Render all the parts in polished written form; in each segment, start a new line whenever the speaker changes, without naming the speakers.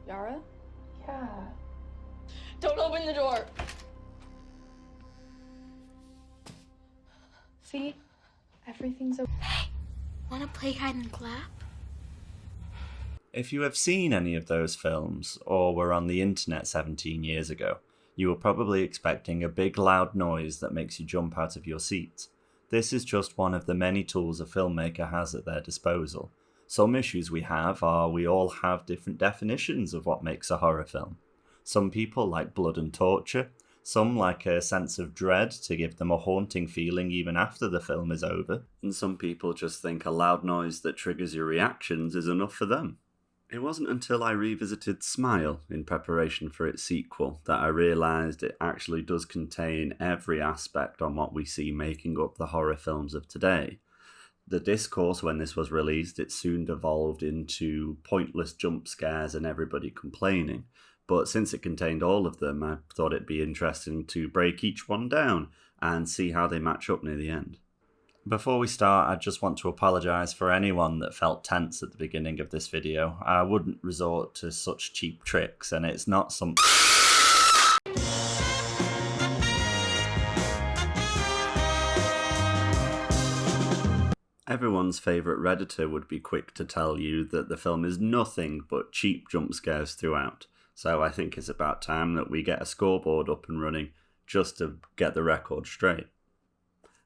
Yara?
Yeah.
Don't open the door!
See? Everything's okay.
Hey, wanna play hide and clap?
If you have seen any of those films, or were on the internet 17 years ago, you were probably expecting a big loud noise that makes you jump out of your seat. This is just one of the many tools a filmmaker has at their disposal. Some issues we have are we all have different definitions of what makes a horror film. Some people like blood and torture, some like a sense of dread to give them a haunting feeling even after the film is over, and some people just think a loud noise that triggers your reactions is enough for them. It wasn't until I revisited Smile in preparation for its sequel that I realised it actually does contain every aspect on what we see making up the horror films of today. The discourse when this was released, it soon devolved into pointless jump scares and everybody complaining. But since it contained all of them, I thought it'd be interesting to break each one down and see how they match up near the end. Before we start, I just want to apologise for anyone that felt tense at the beginning of this video. I wouldn't resort to such cheap tricks, and it's not some... Everyone's favourite Redditor would be quick to tell you that the film is nothing but cheap jump scares throughout. So I think it's about time that we get a scoreboard up and running just to get the record straight.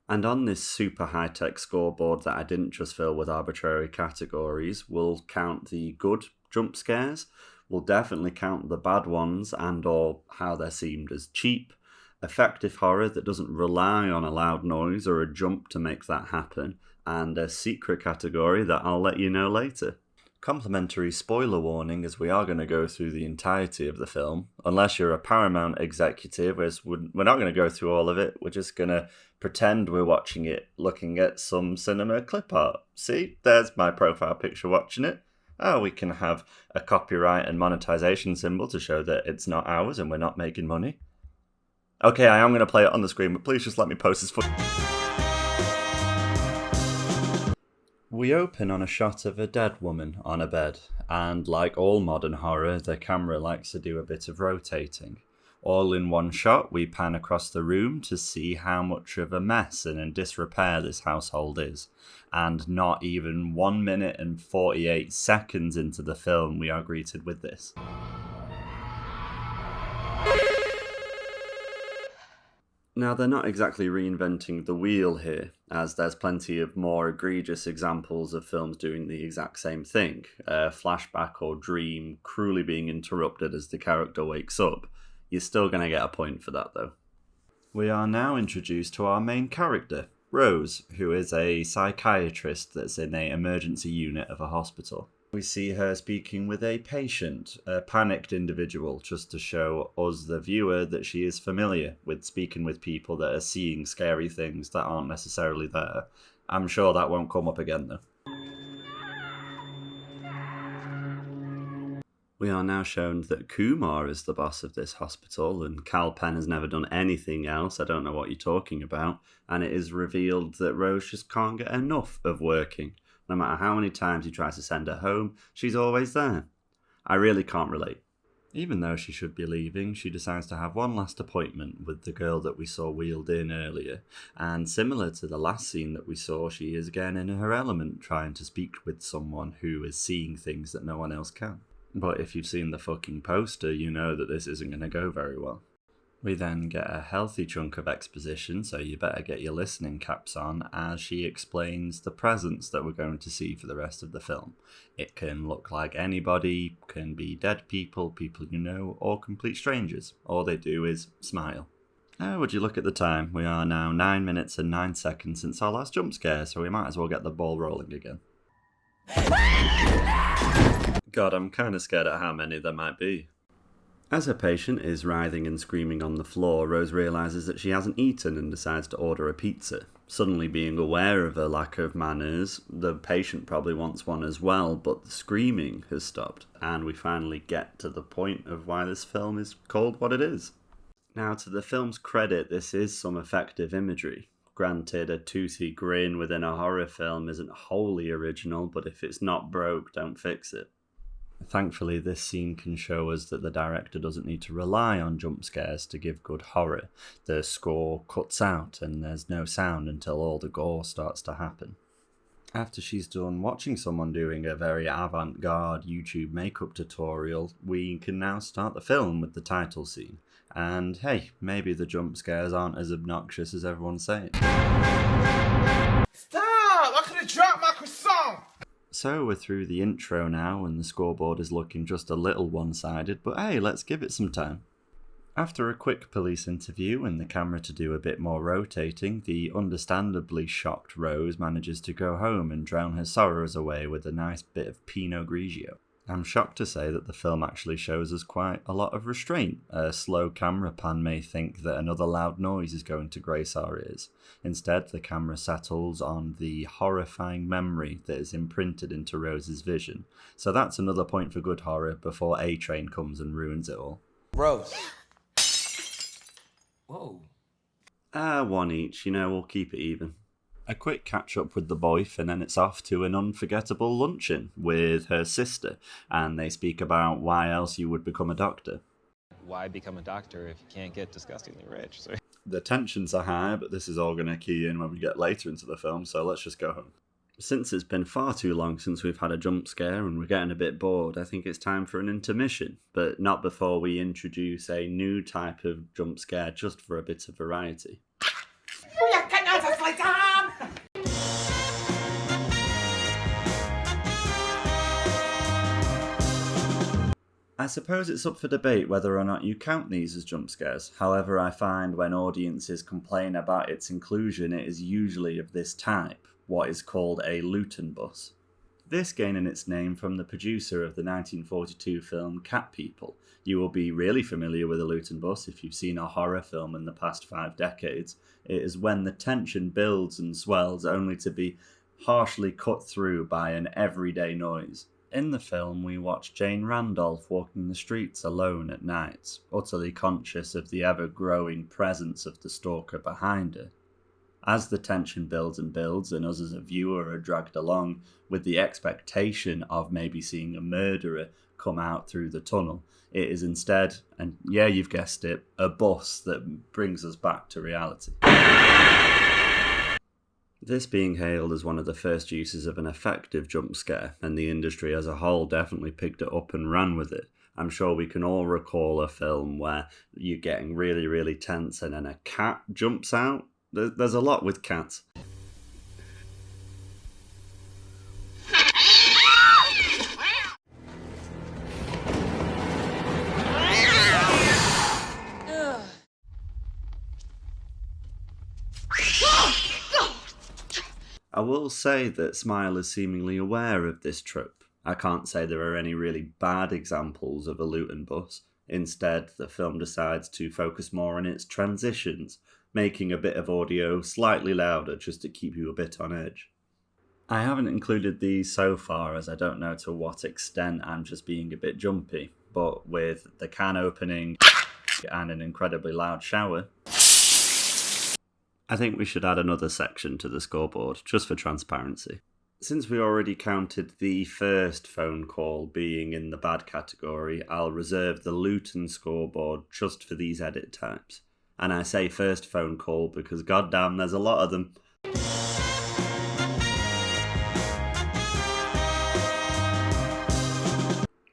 And on this super high-tech scoreboard that I didn't just fill with arbitrary categories, we'll count the good jump scares, we'll definitely count the bad ones and or how they're seemed as cheap, effective horror that doesn't rely on a loud noise or a jump to make that happen, and a secret category that I'll let you know later. Complimentary spoiler warning, as we are going to go through the entirety of the film. Unless you're a Paramount executive, we're not going to go through all of it. We're just going to pretend we're watching it, looking at some cinema clip art. See, there's my profile picture watching it. Oh, we can have a copyright and monetization symbol to show that it's not ours and we're not making money. Okay, I am going to play it on the screen, but please just let me post this footage. We open on a shot of a dead woman on a bed, and like all modern horror, the camera likes to do a bit of rotating. All in one shot, we pan across the room to see how much of a mess and in disrepair this household is. And not even 1 minute and 48 seconds into the film, we are greeted with this. Now, they're not exactly reinventing the wheel here, as there's plenty of more egregious examples of films doing the exact same thing. A flashback or dream cruelly being interrupted as the character wakes up. You're still going to get a point for that, though. We are now introduced to our main character, Rose, who is a psychiatrist that's in an emergency unit of a hospital. We see her speaking with a patient, a panicked individual, just to show us, the viewer, that she is familiar with speaking with people that are seeing scary things that aren't necessarily there. I'm sure that won't come up again, though. We are now shown that Kumar is the boss of this hospital, and Kal Penn has never done anything else. I don't know what you're talking about. And it is revealed that Rose just can't get enough of working. No matter how many times he tries to send her home, she's always there. I really can't relate. Even though she should be leaving, she decides to have one last appointment with the girl that we saw wheeled in earlier. And similar to the last scene that we saw, she is again in her element, trying to speak with someone who is seeing things that no one else can. But if you've seen the fucking poster, you know that this isn't going to go very well. We then get a healthy chunk of exposition, so you better get your listening caps on, as she explains the presence that we're going to see for the rest of the film. It can look like anybody, can be dead people, people you know, or complete strangers. All they do is smile. Would you look at the time? We are now 9 minutes and 9 seconds since our last jump scare, so we might as well get the ball rolling again. God, I'm kind of scared at how many there might be. As her patient is writhing and screaming on the floor, Rose realises that she hasn't eaten and decides to order a pizza. Suddenly being aware of her lack of manners, the patient probably wants one as well, but the screaming has stopped. And we finally get to the point of why this film is called what it is. Now, to the film's credit, this is some effective imagery. Granted, a toothy grin within a horror film isn't wholly original, but if it's not broke, don't fix it. Thankfully, this scene can show us that the director doesn't need to rely on jump scares to give good horror. The score cuts out and there's no sound until all the gore starts to happen. After she's done watching someone doing a very avant-garde YouTube makeup tutorial, we can now start the film with the title scene. And hey, maybe the jump scares aren't as obnoxious as everyone's saying.
Stop! I could have dropped my croissant!
So we're through the intro now and the scoreboard is looking just a little one-sided, but hey, let's give it some time. After a quick police interview and the camera to do a bit more rotating, the understandably shocked Rose manages to go home and drown her sorrows away with a nice bit of Pinot Grigio. I'm shocked to say that the film actually shows us quite a lot of restraint. A slow camera pan may think that another loud noise is going to grace our ears. Instead, the camera settles on the horrifying memory that is imprinted into Rose's vision. So that's another point for good horror before A-Train comes and ruins it all.
Rose. Whoa.
One each, we'll keep it even. A quick catch up with the boyf and then it's off to an unforgettable luncheon with her sister, and they speak about why else you would become a doctor.
Why become a doctor if you can't get disgustingly rich? So.
The tensions are high, but this is all going to key in when we get later into the film, so let's just go home. Since it's been far too long since we've had a jump scare and we're getting a bit bored, I think it's time for an intermission, but not before we introduce a new type of jump scare just for a bit of variety. I suppose it's up for debate whether or not you count these as jump scares. However, I find when audiences complain about its inclusion, it is usually of this type, what is called a Luton bus. This gaining its name from the producer of the 1942 film Cat People. You will be really familiar with a Luton bus if you've seen a horror film in the past 5 decades. It is when the tension builds and swells only to be harshly cut through by an everyday noise. In the film, we watch Jane Randolph walking the streets alone at night, utterly conscious of the ever-growing presence of the stalker behind her. As the tension builds and builds, and us as a viewer are dragged along with the expectation of maybe seeing a murderer come out through the tunnel, it is instead, and yeah, you've guessed it, a bus that brings us back to reality. This being hailed as one of the first uses of an effective jump scare, and the industry as a whole definitely picked it up and ran with it. I'm sure we can all recall a film where you're getting really, really tense and then a cat jumps out. There's a lot with cats. I will say that Smile is seemingly aware of this trope. I can't say there are any really bad examples of a Luton bus. Instead, the film decides to focus more on its transitions, making a bit of audio slightly louder just to keep you a bit on edge. I haven't included these so far as I don't know to what extent I'm just being a bit jumpy, but with the can opening and an incredibly loud shower, I think we should add another section to the scoreboard, just for transparency. Since we already counted the first phone call being in the bad category, I'll reserve the Luton scoreboard just for these edit types. And I say first phone call because goddamn there's a lot of them.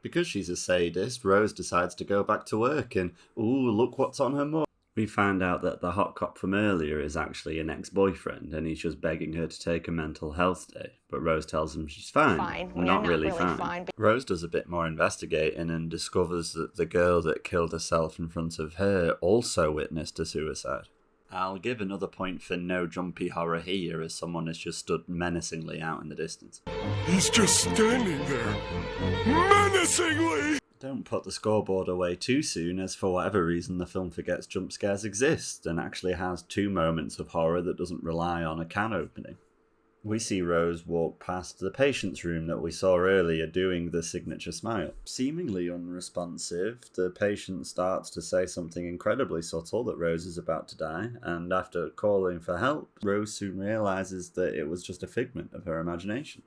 Because she's a sadist, Rose decides to go back to work and, ooh, look what's on her mug. We find out that the hot cop from earlier is actually an ex-boyfriend and he's just begging her to take a mental health day. But Rose tells him she's fine. Not really fine. Rose does a bit more investigating and discovers that the girl that killed herself in front of her also witnessed a suicide. I'll give another point for no jumpy horror here as someone has just stood menacingly out in the distance.
He's just standing there, menacingly!
Don't put the scoreboard away too soon, as for whatever reason the film forgets jump scares exist and actually has 2 moments of horror that doesn't rely on a can opening. We see Rose walk past the patient's room that we saw earlier doing the signature smile. Seemingly unresponsive, the patient starts to say something incredibly subtle that Rose is about to die, and after calling for help, Rose soon realises that it was just a figment of her imagination.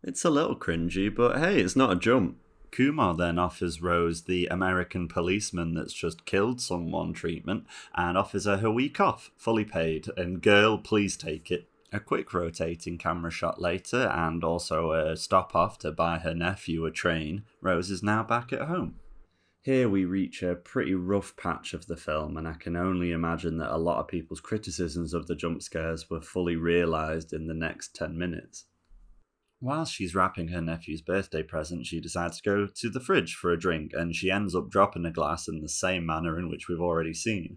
It's a little cringy, but hey, it's not a jump. Kumar then offers Rose the American policeman that's just killed someone treatment and offers her week off, fully paid, and girl, please take it. A quick rotating camera shot later, and also a stop off to buy her nephew a train, Rose is now back at home. Here we reach a pretty rough patch of the film, and I can only imagine that a lot of people's criticisms of the jump scares were fully realised in the next 10 minutes. While she's wrapping her nephew's birthday present, she decides to go to the fridge for a drink, and she ends up dropping a glass in the same manner in which we've already seen.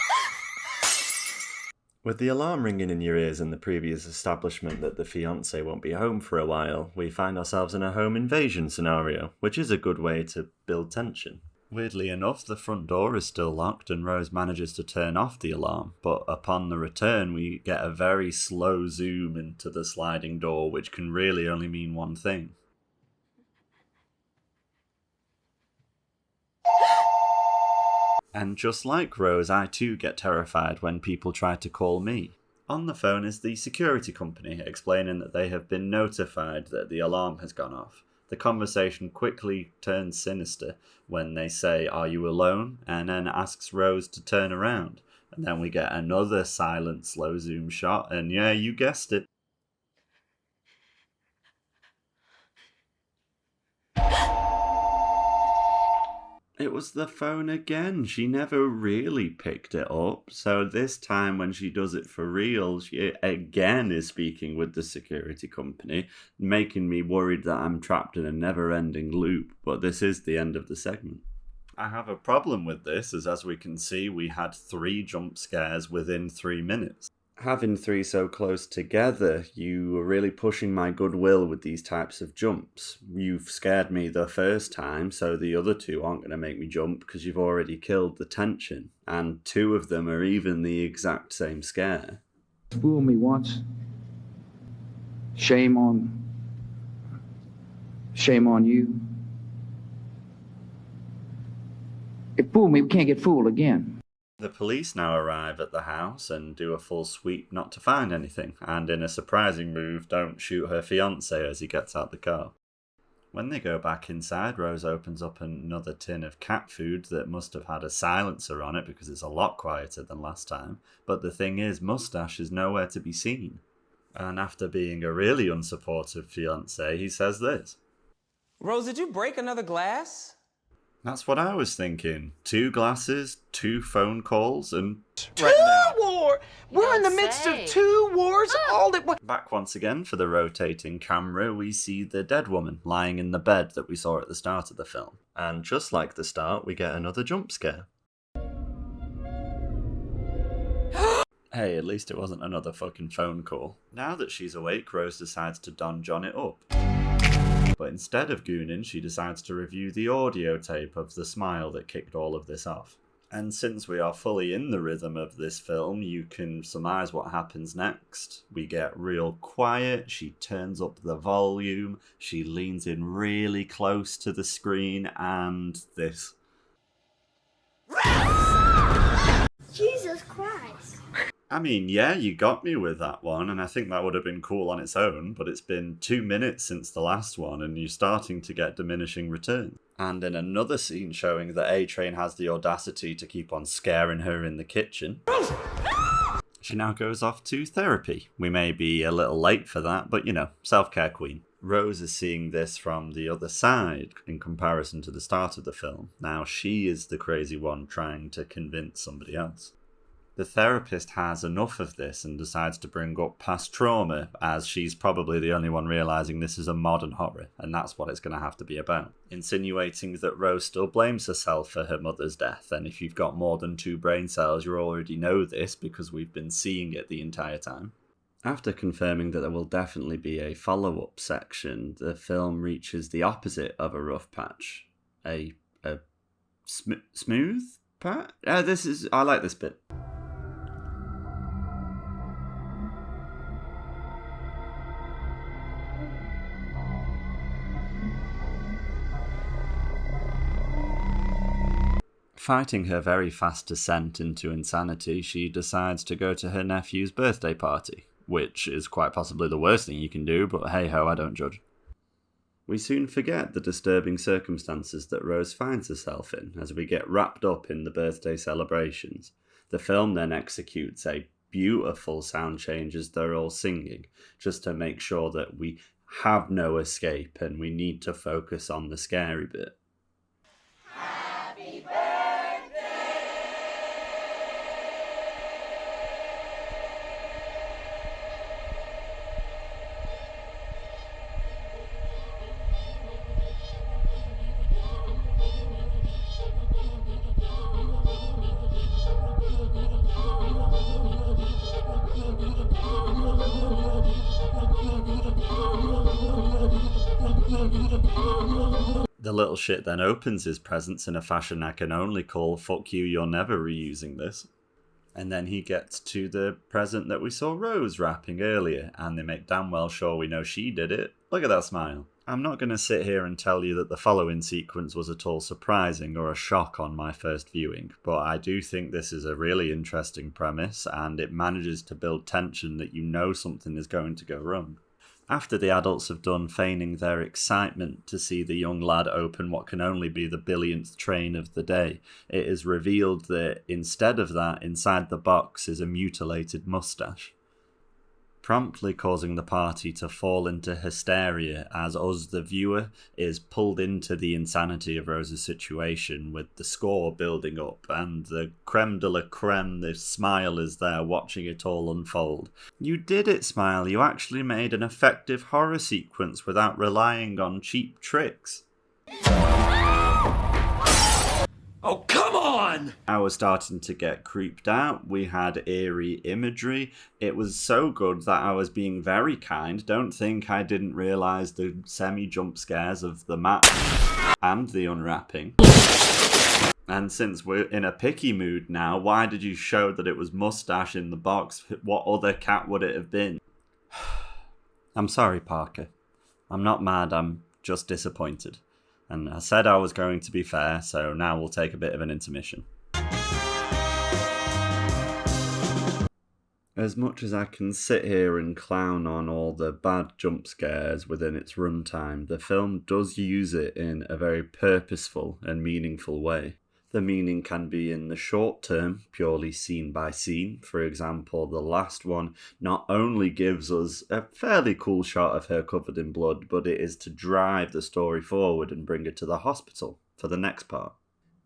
With the alarm ringing in your ears and the previous establishment that the fiancé won't be home for a while, we find ourselves in a home invasion scenario, which is a good way to build tension. Weirdly enough, the front door is still locked and Rose manages to turn off the alarm, but upon the return we get a very slow zoom into the sliding door, which can really only mean one thing. And just like Rose, I too get terrified when people try to call me. On the phone is the security company, explaining that they have been notified that the alarm has gone off. The conversation quickly turns sinister when they say, "Are you alone?" and then asks Rose to turn around. And then we get another silent slow zoom shot, and yeah, you guessed it. It was the phone again. She never really picked it up. So this time when she does it for real, she again is speaking with the security company, making me worried that I'm trapped in a never-ending loop. But this is the end of the segment. I have a problem with this, as we can see, we had 3 jump scares within 3 minutes. Having 3 so close together, you were really pushing my goodwill with these types of jumps. You've scared me the first time, so the other 2 aren't going to make me jump because you've already killed the tension. And 2 of them are even the exact same scare.
Fool me once. Shame on you. If fool me, we can't get fooled again.
The police now arrive at the house and do a full sweep not to find anything, and in a surprising move don't shoot her fiancé as he gets out the car. When they go back inside, Rose opens up another tin of cat food that must have had a silencer on it because it's a lot quieter than last time, but the thing is, Mustache is nowhere to be seen. And after being a really unsupportive fiancé, he says this.
"Rose, did you break another glass?"
That's what I was thinking. 2 glasses, 2 phone calls, and...
War! We're in the midst of 2 wars all at once.
Back once again for the rotating camera, we see the dead woman lying in the bed that we saw at the start of the film. And just like the start, we get another jump scare. Hey, at least it wasn't another fucking phone call. Now that she's awake, Rose decides to Don John it up. But instead of gooning, she decides to review the audio tape of the smile that kicked all of this off. And since we are fully in the rhythm of this film, you can surmise what happens next. We get real quiet, she turns up the volume, she leans in really close to the screen, and this.
Jesus Christ.
I mean, yeah, you got me with that one, and I think that would have been cool on its own, but it's been 2 minutes since the last one, and you're starting to get diminishing returns. And in another scene showing that A-Train has the audacity to keep on scaring her in the kitchen, she now goes off to therapy. We may be a little late for that, but you know, self-care queen. Rose is seeing this from the other side in comparison to the start of the film. Now she is the crazy one trying to convince somebody else. The therapist has enough of this and decides to bring up past trauma, as she's probably the only one realising this is a modern horror, and that's what it's going to have to be about. Insinuating that Rose still blames herself for her mother's death, and if you've got more than 2 brain cells, you already know this because we've been seeing it the entire time. After confirming that there will definitely be a follow-up section, the film reaches the opposite of a rough patch. A smooth patch? I like this bit. Fighting her very fast descent into insanity, she decides to go to her nephew's birthday party, which is quite possibly the worst thing you can do, but hey ho, I don't judge. We soon forget the disturbing circumstances that Rose finds herself in as we get wrapped up in the birthday celebrations. The film then executes a beautiful sound change as they're all singing, just to make sure that we have no escape and we need to focus on the scary bit.
Happy birthday!
The little shit then opens his presents in a fashion I can only call "fuck you, you're never reusing this." And then he gets to the present that we saw Rose wrapping earlier, and they make damn well sure we know she did it. Look at that smile. I'm not going to sit here and tell you that the following sequence was at all surprising or a shock on my first viewing, but I do think this is a really interesting premise, and it manages to build tension that you know something is going to go wrong. After the adults have done feigning their excitement to see the young lad open what can only be the billionth train of the day, it is revealed that instead of that, inside the box is a mutilated mustache, promptly causing the party to fall into hysteria as us, the viewer, is pulled into the insanity of Rose's situation, with the score building up and the creme de la creme, the Smile, is there watching it all unfold. You did it, Smile. You actually made an effective horror sequence without relying on cheap tricks.
Oh, come on!
I was starting to get creeped out. We had eerie imagery. It was so good that I was being very kind. Don't think I didn't realise the semi-jump scares of the map and the unwrapping. And since we're in a picky mood now, why did you show that it was Mustache in the box? What other cat would it have been? I'm sorry, Parker. I'm not mad, I'm just disappointed. And I said I was going to be fair, so now we'll take a bit of an intermission. As much as I can sit here and clown on all the bad jump scares within its runtime, the film does use it in a very purposeful and meaningful way. The meaning can be in the short term, purely scene by scene. For example, the last one not only gives us a fairly cool shot of her covered in blood, but it is to drive the story forward and bring her to the hospital for the next part.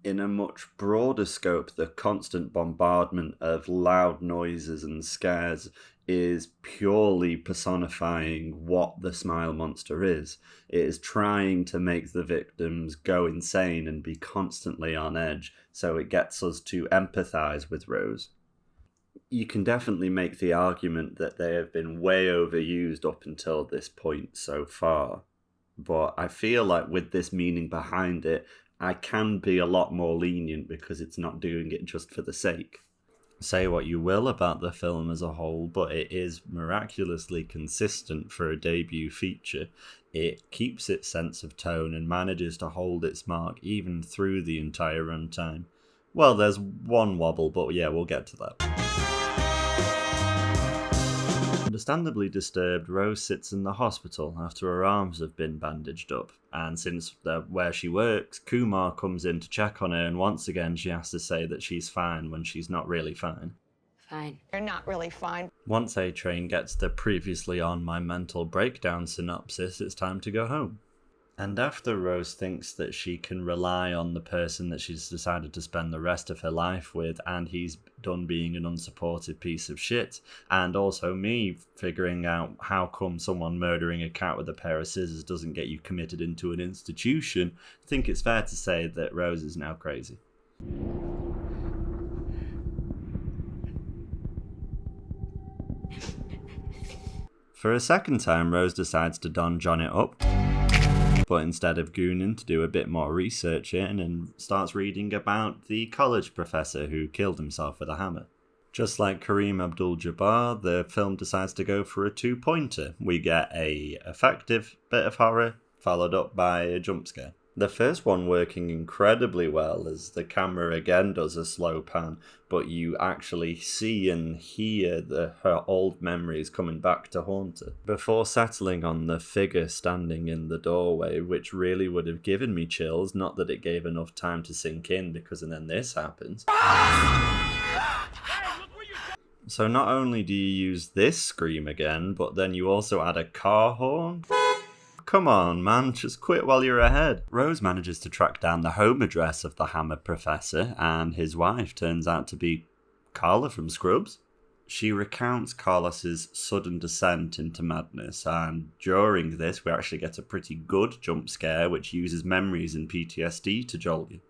In a much broader scope, the constant bombardment of loud noises and scares is purely personifying what the Smile Monster is. It is trying to make the victims go insane and be constantly on edge, so it gets us to empathise with Rose. You can definitely make the argument that they have been way overused up until this point so far, but I feel like with this meaning behind it, I can be a lot more lenient because it's not doing it just for the sake. Say what you will about the film as a whole, but it is miraculously consistent for a debut feature. It keeps its sense of tone and manages to hold its mark even through the entire runtime. Well, there's one wobble, but yeah, we'll get to that. Understandably disturbed, Rose sits in the hospital after her arms have been bandaged up, and since where she works, Kumar comes in to check on her, and once again she has to say that she's fine when she's not really fine.
Fine. You're not really fine.
Once A-Train gets the previously on my mental breakdown synopsis, it's time to go home. And after Rose thinks that she can rely on the person that she's decided to spend the rest of her life with, and he's done being an unsupportive piece of shit, and also me figuring out how come someone murdering a cat with a pair of scissors doesn't get you committed into an institution, I think it's fair to say that Rose is now crazy. For a second time, Rose decides to Don John it up, but instead of gooning to do a bit more research in and starts reading about the college professor who killed himself with a hammer. Just like Kareem Abdul-Jabbar, the film decides to go for a two-pointer. We get a effective bit of horror, followed up by a jump scare. The first one working incredibly well as the camera again does a slow pan, but you actually see and hear her old memories coming back to haunt her, before settling on the figure standing in the doorway, which really would have given me chills, not that it gave enough time to sink in, because and then this happens. So not only do you use this scream again, but then you also add a car horn? Come on, man, just quit while you're ahead. Rose manages to track down the home address of the hammered professor, and his wife turns out to be Carla from Scrubs. She recounts Carlos's sudden descent into madness, and during this we actually get a pretty good jump scare which uses memories and PTSD to jolt you.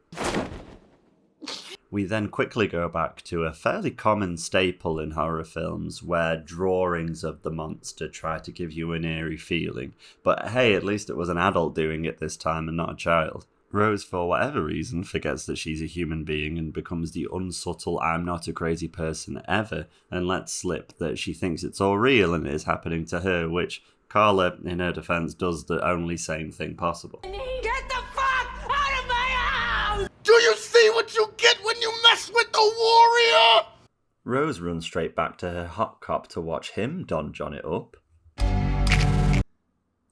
We then quickly go back to a fairly common staple in horror films where drawings of the monster try to give you an eerie feeling. But hey, at least it was an adult doing it this time and not a child. Rose, for whatever reason, forgets that she's a human being and becomes the unsubtle I'm not a crazy person ever, and lets slip that she thinks it's all real and it is happening to her, which Carla, in her defense, does the only sane thing possible.
Get the fuck out of my house!
Do you see what you get when you mess with the warrior?
Rose runs straight back to her hot cop to watch him Don John it up.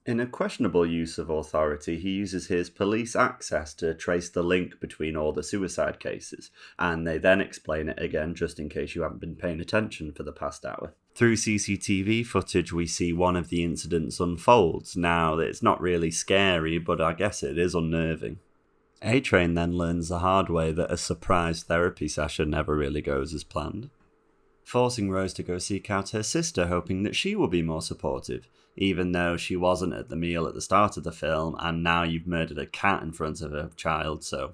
In a questionable use of authority, he uses his police access to trace the link between all the suicide cases, and they then explain it again just in case you haven't been paying attention for the past hour. Through CCTV footage, we see one of the incidents unfolds. Now, it's not really scary, but I guess it is unnerving. A-Train then learns the hard way that a surprise therapy session never really goes as planned, forcing Rose to go seek out her sister, hoping that she will be more supportive, even though she wasn't at the meal at the start of the film, and now you've murdered a cat in front of a child, so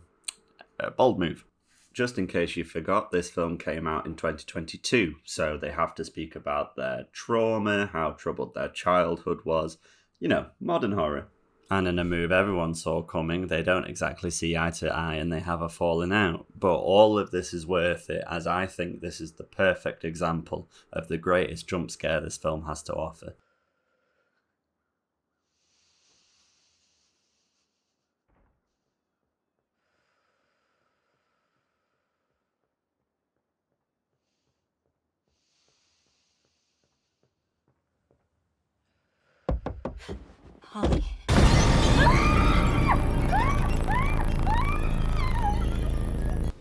bold move. Just in case you forgot, this film came out in 2022, so they have to speak about their trauma, how troubled their childhood was, you know, modern horror. And in a move everyone saw coming, they don't exactly see eye to eye and they have a falling out. But all of this is worth it, as I think this is the perfect example of the greatest jump scare this film has to offer.
Holly.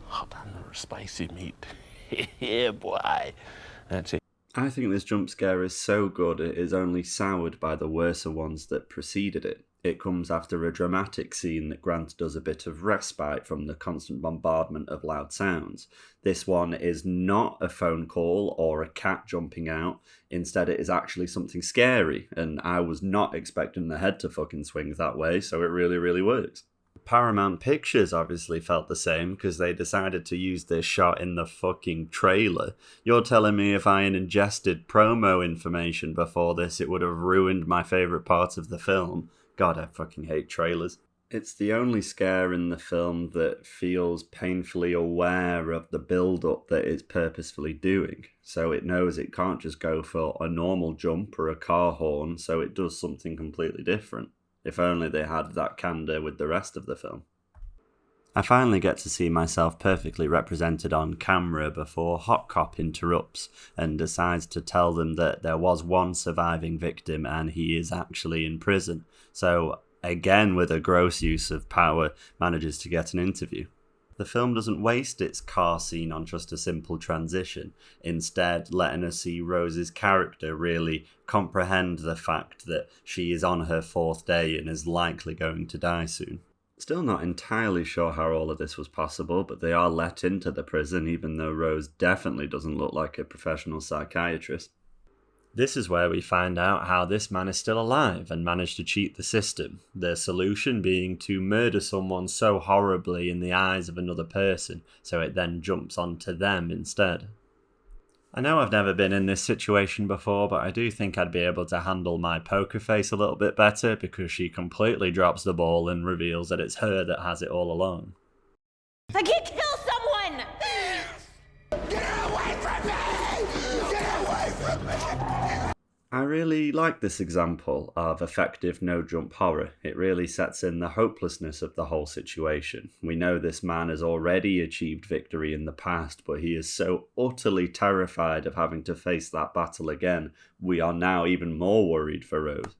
Hot on spicy meat. Yeah, boy. That's it.
I think this jump scare is so good it is only soured by the worser ones that preceded it. It comes after a dramatic scene that grants us a bit of respite from the constant bombardment of loud sounds. This one is not a phone call or a cat jumping out. Instead, it is actually something scary, and I was not expecting the head to fucking swing that way, so it really, really works. Paramount Pictures obviously felt the same because they decided to use this shot in the fucking trailer. You're telling me if I had ingested promo information before this, it would have ruined my favourite part of the film? God, I fucking hate trailers. It's the only scare in the film that feels painfully aware of the build-up that it's purposefully doing. So it knows it can't just go for a normal jump or a car horn, so it does something completely different. If only they had that candour with the rest of the film. I finally get to see myself perfectly represented on camera before Hot Cop interrupts and decides to tell them that there was one surviving victim and he is actually in prison. So, again with a gross use of power, manages to get an interview. The film doesn't waste its car scene on just a simple transition, instead letting us see Rose's character really comprehend the fact that she is on her 4th day and is likely going to die soon. Still not entirely sure how all of this was possible, but they are let into the prison even though Rose definitely doesn't look like a professional psychiatrist. This is where we find out how this man is still alive and managed to cheat the system, the solution being to murder someone so horribly in the eyes of another person, so it then jumps onto them instead. I know I've never been in this situation before, but I do think I'd be able to handle my poker face a little bit better because she completely drops the ball and reveals that it's her that has it all along.
I can't kill someone!
I really like this example of effective no-jump horror. It really sets in the hopelessness of the whole situation. We know this man has already achieved victory in the past, but he is so utterly terrified of having to face that battle again. We are now even more worried for Rose.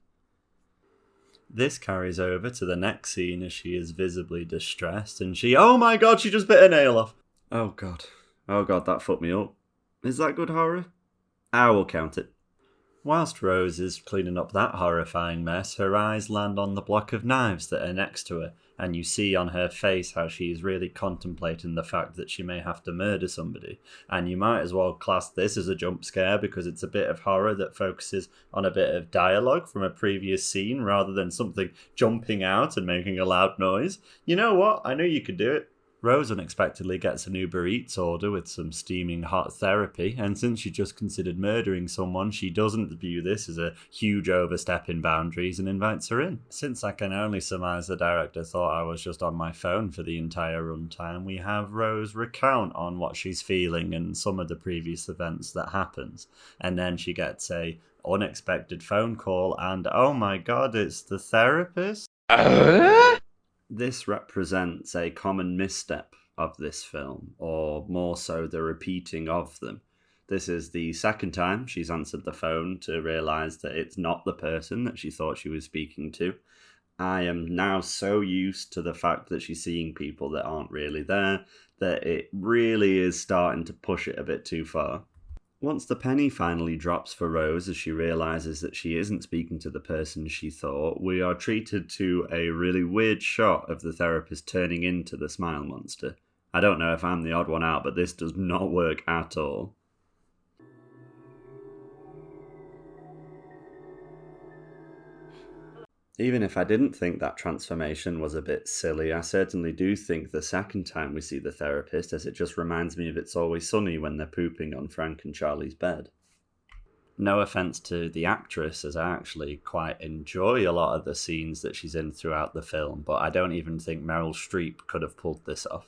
This carries over to the next scene as she is visibly distressed and oh my god, she just bit a nail off. Oh god, that fucked me up. Is that good horror? I will count it. Whilst Rose is cleaning up that horrifying mess, her eyes land on the block of knives that are next to her, and you see on her face how she is really contemplating the fact that she may have to murder somebody. And you might as well class this as a jump scare because it's a bit of horror that focuses on a bit of dialogue from a previous scene rather than something jumping out and making a loud noise. You know what? I knew you could do it. Rose unexpectedly gets an Uber Eats order with some steaming hot therapy, and since she just considered murdering someone, she doesn't view this as a huge overstep in boundaries and invites her in. Since I can only surmise the director thought I was just on my phone for the entire runtime, we have Rose recount on what she's feeling and some of the previous events that happens, and then she gets a unexpected phone call and oh my god, it's the therapist? This represents a common misstep of this film, or more so the repeating of them. This is the second time she's answered the phone to realise that it's not the person that she thought she was speaking to. I am now so used to the fact that she's seeing people that aren't really there that it really is starting to push it a bit too far. Once the penny finally drops for Rose as she realises that she isn't speaking to the person she thought, we are treated to a really weird shot of the therapist turning into the smile monster. I don't know if I'm the odd one out, but this does not work at all. Even if I didn't think that transformation was a bit silly, I certainly do think the second time we see the therapist, as it just reminds me of It's Always Sunny when they're pooping on Frank and Charlie's bed. No offence to the actress, as I actually quite enjoy a lot of the scenes that she's in throughout the film, but I don't even think Meryl Streep could have pulled this off.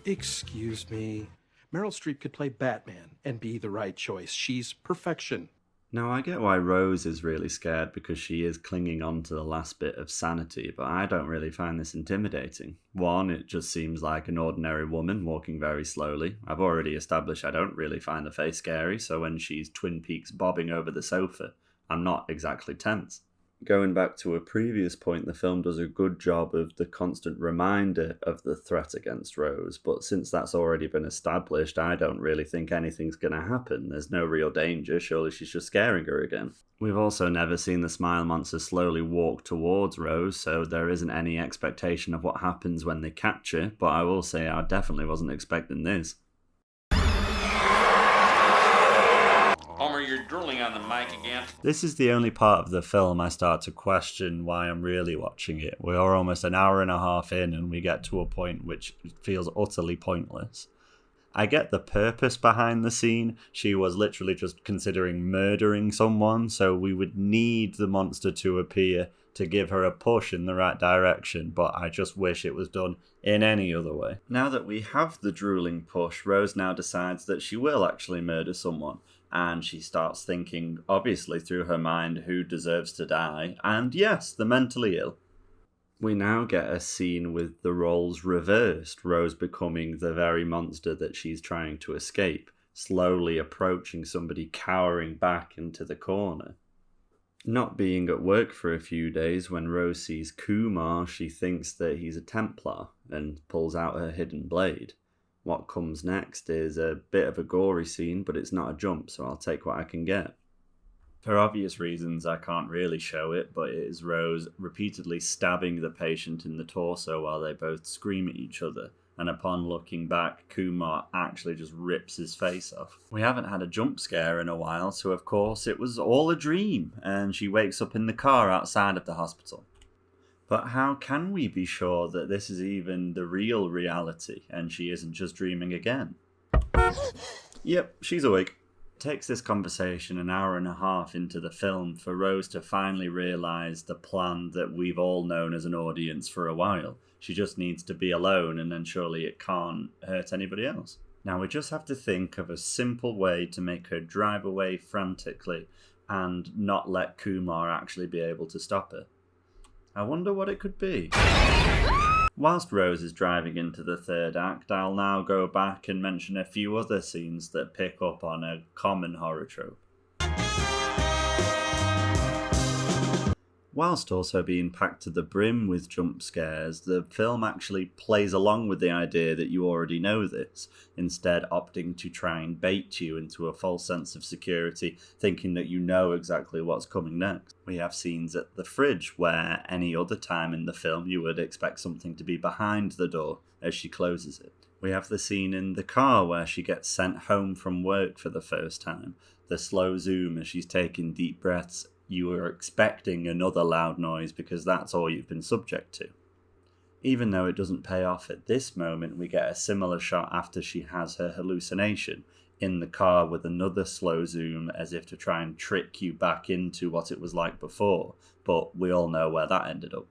Excuse me. Meryl Streep could play Batman and be the right choice. She's perfection.
Now, I get why Rose is really scared because she is clinging on to the last bit of sanity, but I don't really find this intimidating. One, it just seems like an ordinary woman walking very slowly. I've already established I don't really find the face scary, so when she's Twin Peaks bobbing over the sofa, I'm not exactly tense. Going back to a previous point, the film does a good job of the constant reminder of the threat against Rose, but since that's already been established, I don't really think anything's going to happen. There's no real danger, surely she's just scaring her again. We've also never seen the smile monster slowly walk towards Rose, so there isn't any expectation of what happens when they catch her, but I will say I definitely wasn't expecting this.
Homer, you're drooling on the mic again.
This is the only part of the film I start to question why I'm really watching it. We are almost an hour and a half in and we get to a point which feels utterly pointless. I get the purpose behind the scene. She was literally just considering murdering someone, so we would need the monster to appear to give her a push in the right direction, but I just wish it was done in any other way. Now that we have the drooling push, Rose now decides that she will actually murder someone. And she starts thinking, obviously through her mind, who deserves to die, and yes, the mentally ill. We now get a scene with the roles reversed, Rose becoming the very monster that she's trying to escape, slowly approaching somebody cowering back into the corner. Not being at work for a few days, when Rose sees Kumar, she thinks that he's a Templar and pulls out her hidden blade. What comes next is a bit of a gory scene, but it's not a jump, so I'll take what I can get. For obvious reasons, I can't really show it, but it is Rose repeatedly stabbing the patient in the torso while they both scream at each other, and upon looking back, Kumar actually just rips his face off. We haven't had a jump scare in a while, so of course it was all a dream, and she wakes up in the car outside of the hospital. But how can we be sure that this is even the real reality and she isn't just dreaming again? Yep, she's awake. It takes this conversation an hour and a half into the film for Rose to finally realise the plan that we've all known as an audience for a while. She just needs to be alone and then surely it can't hurt anybody else. Now we just have to think of a simple way to make her drive away frantically and not let Kumar actually be able to stop her. I wonder what it could be. Whilst Rose is driving into the third act, I'll now go back and mention a few other scenes that pick up on a common horror trope. Whilst also being packed to the brim with jump scares, the film actually plays along with the idea that you already know this, instead opting to try and bait you into a false sense of security, thinking that you know exactly what's coming next. We have scenes at the fridge where any other time in the film you would expect something to be behind the door as she closes it. We have the scene in the car where she gets sent home from work for the first time, the slow zoom as she's taking deep breaths. You are expecting another loud noise because that's all you've been subject to. Even though it doesn't pay off at this moment, we get a similar shot after she has her hallucination in the car with another slow zoom as if to try and trick you back into what it was like before, but we all know where that ended up.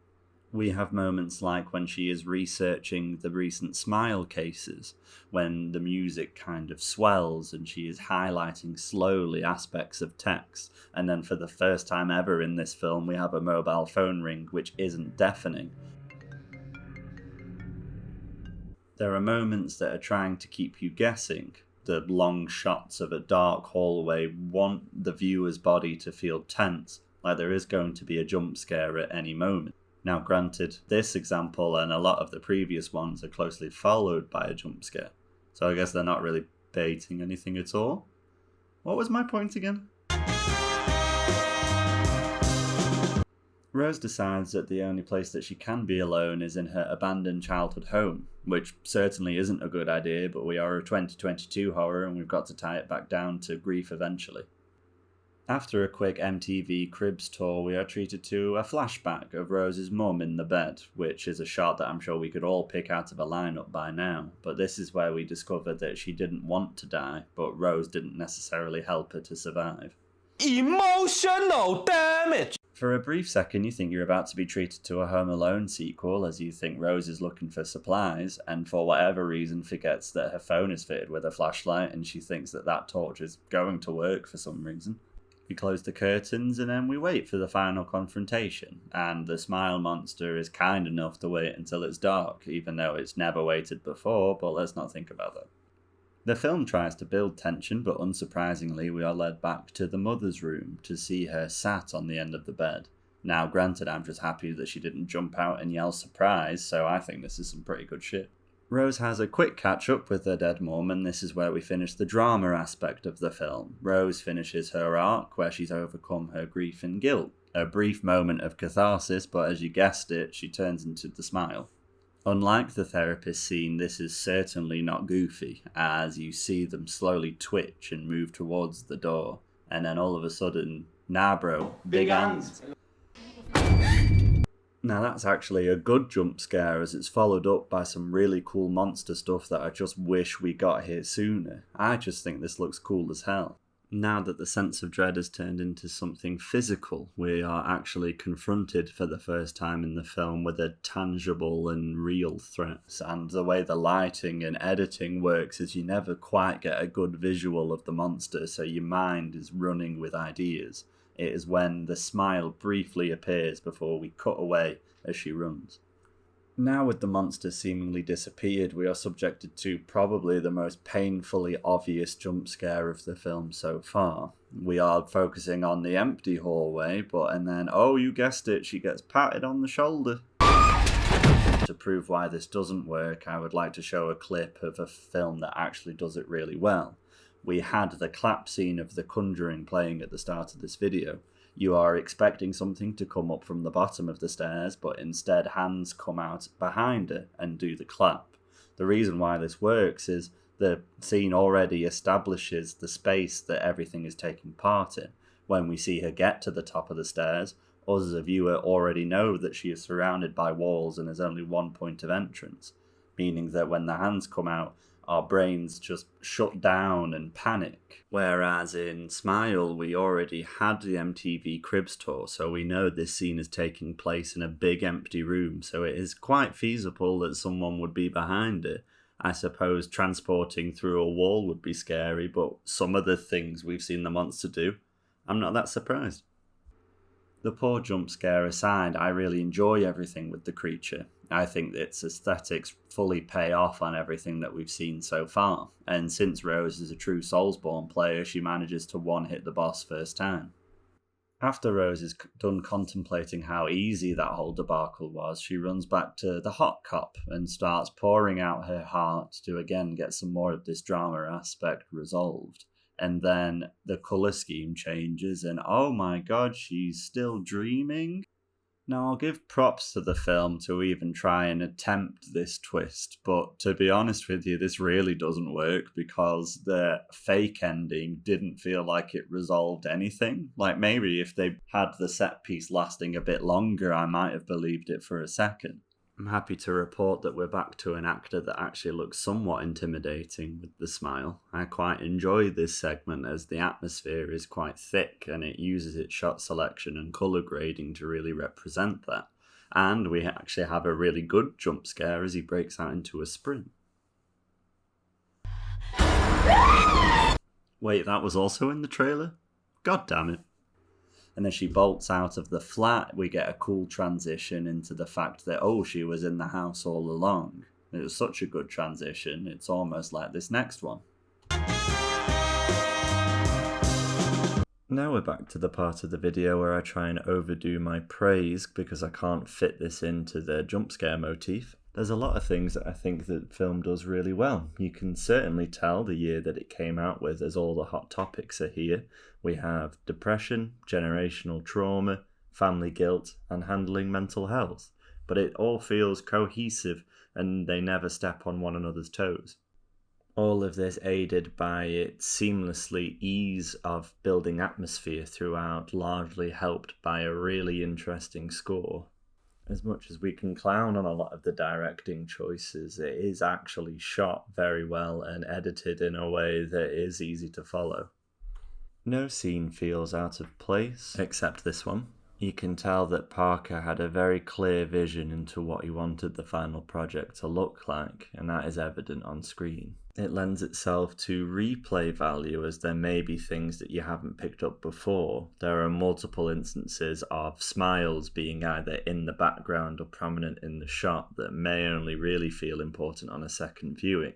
We have moments like when she is researching the recent Smile cases, when the music kind of swells and she is highlighting slowly aspects of text, and then for the first time ever in this film we have a mobile phone ring which isn't deafening. There are moments that are trying to keep you guessing. The long shots of a dark hallway want the viewer's body to feel tense, like there is going to be a jump scare at any moment. Now granted, this example and a lot of the previous ones are closely followed by a jump scare, so I guess they're not really baiting anything at all. What was my point again? Rose decides that the only place that she can be alone is in her abandoned childhood home, which certainly isn't a good idea, but we are a 2022 horror and we've got to tie it back down to grief eventually. After a quick MTV Cribs tour, we are treated to a flashback of Rose's mum in the bed, which is a shot that I'm sure we could all pick out of a lineup by now, but this is where we discover that she didn't want to die, but Rose didn't necessarily help her to survive.
Emotional damage!
For a brief second you think you're about to be treated to a Home Alone sequel as you think Rose is looking for supplies and for whatever reason forgets that her phone is fitted with a flashlight and she thinks that that torch is going to work for some reason. We close the curtains and then we wait for the final confrontation, and the Smile monster is kind enough to wait until it's dark, even though it's never waited before, but let's not think about that. The film tries to build tension, but unsurprisingly we are led back to the mother's room to see her sat on the end of the bed. Now granted, I'm just happy that she didn't jump out and yell surprise, so I think this is some pretty good shit. Rose has a quick catch-up with her dead mum, and this is where we finish the drama aspect of the film. Rose finishes her arc, where she's overcome her grief and guilt. A brief moment of catharsis, but as you guessed it, she turns into the Smile. Unlike the therapist scene, this is certainly not goofy, as you see them slowly twitch and move towards the door, and then all of a sudden, nah bro, big hands. Now that's actually a good jump scare as it's followed up by some really cool monster stuff that I just wish we got here sooner. I just think this looks cool as hell. Now that the sense of dread has turned into something physical, we are actually confronted for the first time in the film with a tangible and real threat. And the way the lighting and editing works is you never quite get a good visual of the monster, so your mind is running with ideas. It is when the Smile briefly appears before we cut away as she runs. Now with the monster seemingly disappeared, we are subjected to probably the most painfully obvious jump scare of the film so far. We are focusing on the empty hallway, and then, oh you guessed it, she gets patted on the shoulder. To prove why this doesn't work, I would like to show a clip of a film that actually does it really well. We had the clap scene of The Conjuring playing at the start of this video. You are expecting something to come up from the bottom of the stairs, but instead hands come out behind her and do the clap. The reason why this works is the scene already establishes the space that everything is taking part in. When we see her get to the top of the stairs, us as a viewer already know that she is surrounded by walls and there's only one point of entrance, meaning that when the hands come out, our brains just shut down and panic. Whereas in Smile, we already had the MTV Cribs tour, so we know this scene is taking place in a big empty room, so it is quite feasible that someone would be behind it. I suppose transporting through a wall would be scary, but some of the things we've seen the monster do, I'm not that surprised. The poor jump scare aside, I really enjoy everything with the creature. I think its aesthetics fully pay off on everything that we've seen so far, and since Rose is a true Soulsborne player, she manages to one-hit the boss first time. After Rose is done contemplating how easy that whole debacle was, she runs back to the hot cop and starts pouring out her heart to again get some more of this drama aspect resolved. And then the colour scheme changes and oh my god, she's still dreaming? Now I'll give props to the film to even try and attempt this twist, but to be honest with you, this really doesn't work because the fake ending didn't feel like it resolved anything. Like maybe if they had the set piece lasting a bit longer, I might have believed it for a second. I'm happy to report that we're back to an actor that actually looks somewhat intimidating with the smile. I quite enjoy this segment as the atmosphere is quite thick and it uses its shot selection and colour grading to really represent that. And we actually have a really good jump scare as he breaks out into a sprint. Wait, that was also in the trailer? God damn it. And as she bolts out of the flat, we get a cool transition into the fact that, oh, she was in the house all along. It was such a good transition, it's almost like this next one. Now we're back to the part of the video where I try and overdo my praise because I can't fit this into the jump scare motif. There's a lot of things that I think the film does really well. You can certainly tell the year that it came out with as all the hot topics are here. We have depression, generational trauma, family guilt, and handling mental health. But it all feels cohesive and they never step on one another's toes. All of this aided by its seamlessly ease of building atmosphere throughout, largely helped by a really interesting score. As much as we can clown on a lot of the directing choices, it is actually shot very well and edited in a way that is easy to follow. No scene feels out of place, except this one. You can tell that Parker had a very clear vision into what he wanted the final project to look like, and that is evident on screen. It lends itself to replay value as there may be things that you haven't picked up before. There are multiple instances of smiles being either in the background or prominent in the shot that may only really feel important on a second viewing.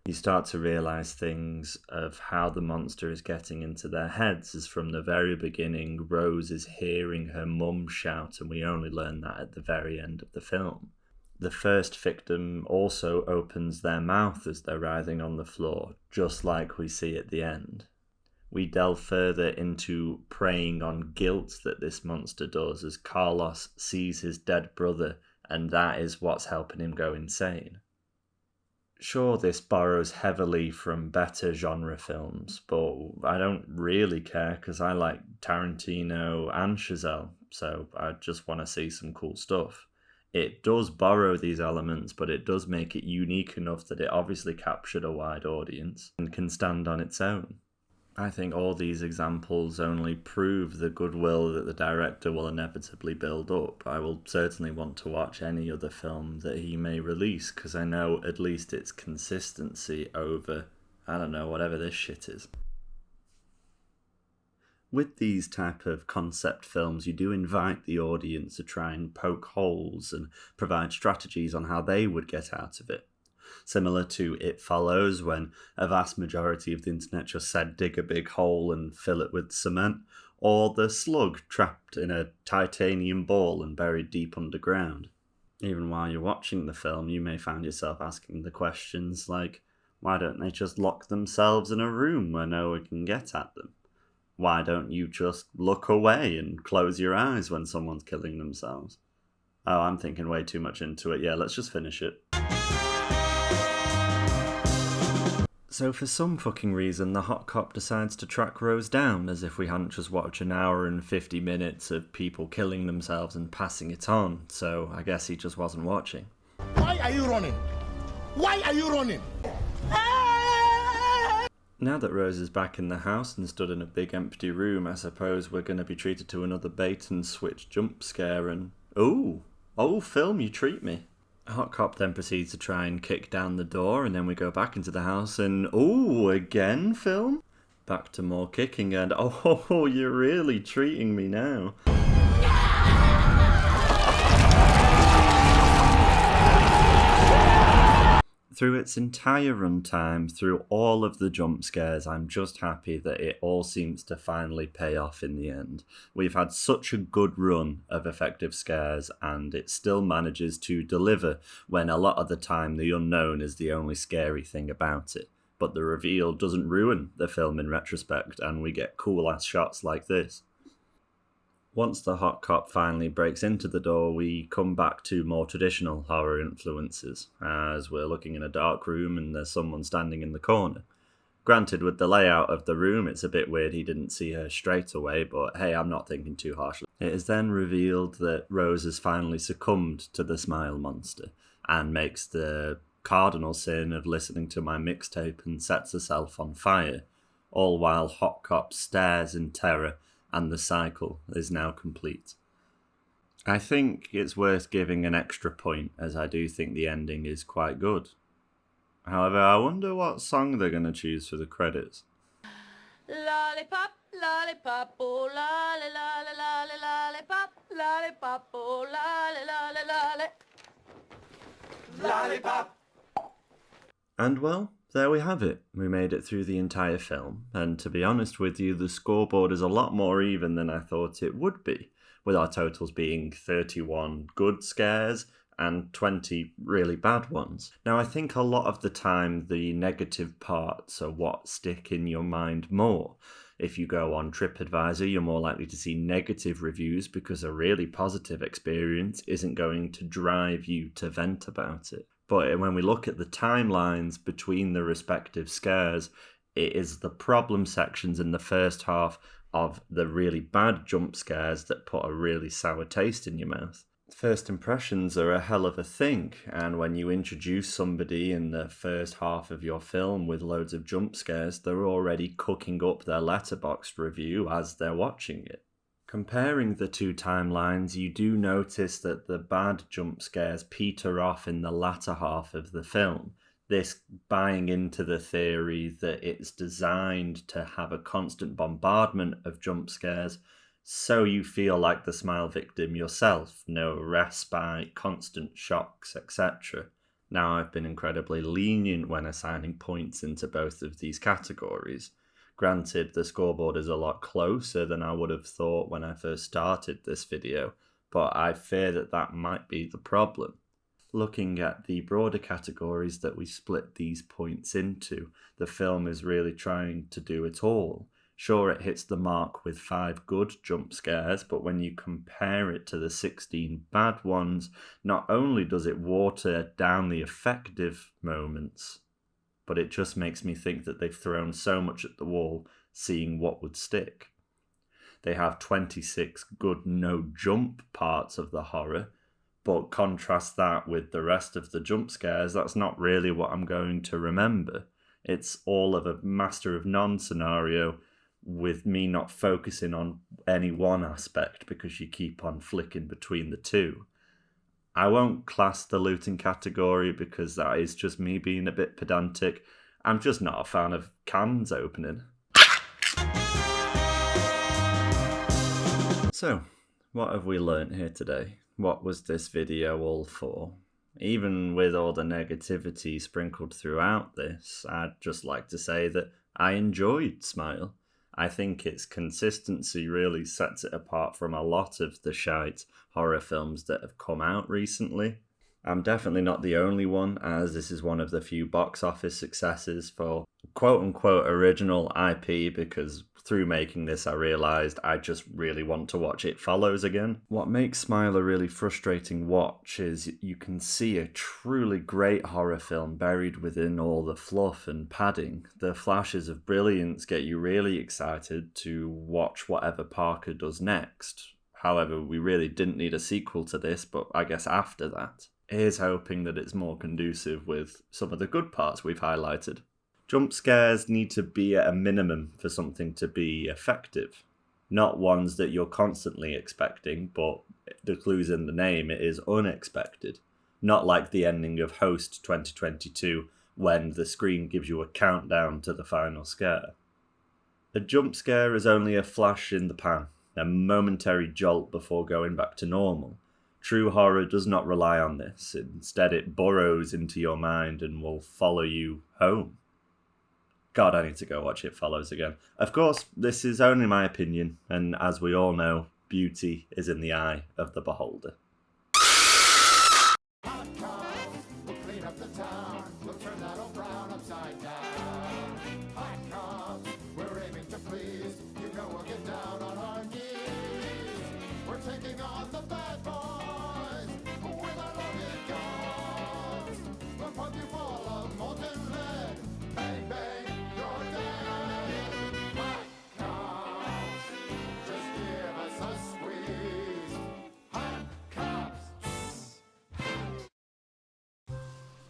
You start to realise things of how the monster is getting into their heads, as from the very beginning Rose is hearing her mum shout and we only learn that at the very end of the film. The first victim also opens their mouth as they're writhing on the floor, just like we see at the end. We delve further into preying on guilt that this monster does as Carlos sees his dead brother and that is what's helping him go insane. Sure, this borrows heavily from better genre films, but I don't really care because I like Tarantino and Chazelle, so I just want to see some cool stuff. It does borrow these elements, but it does make it unique enough that it obviously captured a wide audience and can stand on its own. I think all these examples only prove the goodwill that the director will inevitably build up. I will certainly want to watch any other film that he may release, because I know at least its consistency over, I don't know, whatever this shit is. With these type of concept films, you do invite the audience to try and poke holes and provide strategies on how they would get out of it. Similar to It Follows, when a vast majority of the internet just said dig a big hole and fill it with cement, or The Slug trapped in a titanium ball and buried deep underground. Even while you're watching the film, you may find yourself asking the questions like, why don't they just lock themselves in a room where no one can get at them? Why don't you just look away and close your eyes when someone's killing themselves? Oh, I'm thinking way too much into it. Yeah, let's just finish it. So for some fucking reason, the hot cop decides to track Rose down, as if we hadn't just watched an hour and 50 minutes of people killing themselves and passing it on, so I guess he just wasn't watching.
Why are you running? Why are you running?
Now that Rose is back in the house and stood in a big empty room, I suppose we're going to be treated to another bait and switch jump scare and... Oh, film, you treat me. Hot Cop then proceeds to try and kick down the door, and then we go back into the house and, again, film? Back to more kicking and oh, you're really treating me now. Through its entire runtime, through all of the jump scares, I'm just happy that it all seems to finally pay off in the end. We've had such a good run of effective scares, and it still manages to deliver when a lot of the time the unknown is the only scary thing about it. But the reveal doesn't ruin the film in retrospect, and we get cool-ass shots like this. Once the hot cop finally breaks into the door, we come back to more traditional horror influences, as we're looking in a dark room and there's someone standing in the corner. Granted, with the layout of the room, it's a bit weird he didn't see her straight away, but hey, I'm not thinking too harshly. It is then revealed that Rose has finally succumbed to the smile monster, and makes the cardinal sin of listening to my mixtape and sets herself on fire, all while Hot Cop stares in terror, and the cycle is now complete. I think it's worth giving an extra point, as I do think the ending is quite good. However, I wonder what song they're going to choose for the credits.
Lollipop, lollipop, oh lolly, lolly, lolly, lollipop, lollipop, oh lolly, lolly, lolly. Lollipop.
And well, there we have it. We made it through the entire film, and to be honest with you, the scoreboard is a lot more even than I thought it would be, with our totals being 31 good scares and 20 really bad ones. Now, I think a lot of the time the negative parts are what stick in your mind more. If you go on TripAdvisor, you're more likely to see negative reviews because a really positive experience isn't going to drive you to vent about it. But when we look at the timelines between the respective scares, it is the problem sections in the first half of the really bad jump scares that put a really sour taste in your mouth. First impressions are a hell of a thing, and when you introduce somebody in the first half of your film with loads of jump scares, they're already cooking up their Letterboxd review as they're watching it. Comparing the two timelines, you do notice that the bad jump scares peter off in the latter half of the film. This buying into the theory that it's designed to have a constant bombardment of jump scares, so you feel like the smile victim yourself, no respite, constant shocks, etc. Now, I've been incredibly lenient when assigning points into both of these categories. Granted, the scoreboard is a lot closer than I would have thought when I first started this video, but I fear that that might be the problem. Looking at the broader categories that we split these points into, the film is really trying to do it all. Sure, it hits the mark with 5 good jump scares, but when you compare it to the 16 bad ones, not only does it water down the effective moments, but it just makes me think that they've thrown so much at the wall, seeing what would stick. They have 26 good no-jump parts of the horror, but contrast that with the rest of the jump scares, that's not really what I'm going to remember. It's all of a Master of None scenario, with me not focusing on any one aspect because you keep on flicking between the two. I won't class the looting category because that is just me being a bit pedantic. I'm just not a fan of cans opening. So, what have we learnt here today? What was this video all for? Even with all the negativity sprinkled throughout this, I'd just like to say that I enjoyed Smile. I think its consistency really sets it apart from a lot of the shite horror films that have come out recently. I'm definitely not the only one, as this is one of the few box office successes for quote-unquote original IP, because through making this I realised I just really want to watch It Follows again. What makes Smile a really frustrating watch is you can see a truly great horror film buried within all the fluff and padding. The flashes of brilliance get you really excited to watch whatever Parker does next. However, we really didn't need a sequel to this, but I guess after that. Here's hoping that it's more conducive with some of the good parts we've highlighted. Jump scares need to be at a minimum for something to be effective. Not ones that you're constantly expecting, but the clue's in the name, it is unexpected. Not like the ending of Host 2022, when the screen gives you a countdown to the final scare. A jump scare is only a flash in the pan, a momentary jolt before going back to normal. True horror does not rely on this. Instead, it burrows into your mind and will follow you home. God, I need to go watch It Follows again. Of course, this is only my opinion, and as we all know, beauty is in the eye of the beholder.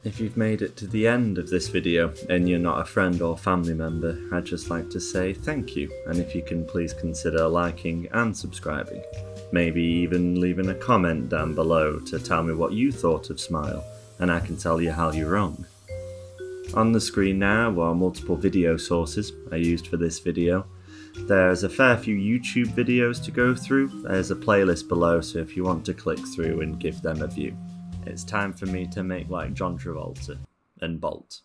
If you've made it to the end of this video and you're not a friend or family member, I'd just like to say thank you, and if you can please consider liking and subscribing. Maybe even leaving a comment down below to tell me what you thought of Smile, and I can tell you how you're wrong. On the screen now are multiple video sources I used for this video. There's a fair few YouTube videos to go through. There's a playlist below, so if you want to click through and give them a view. It's time for me to make like John Travolta and bolt.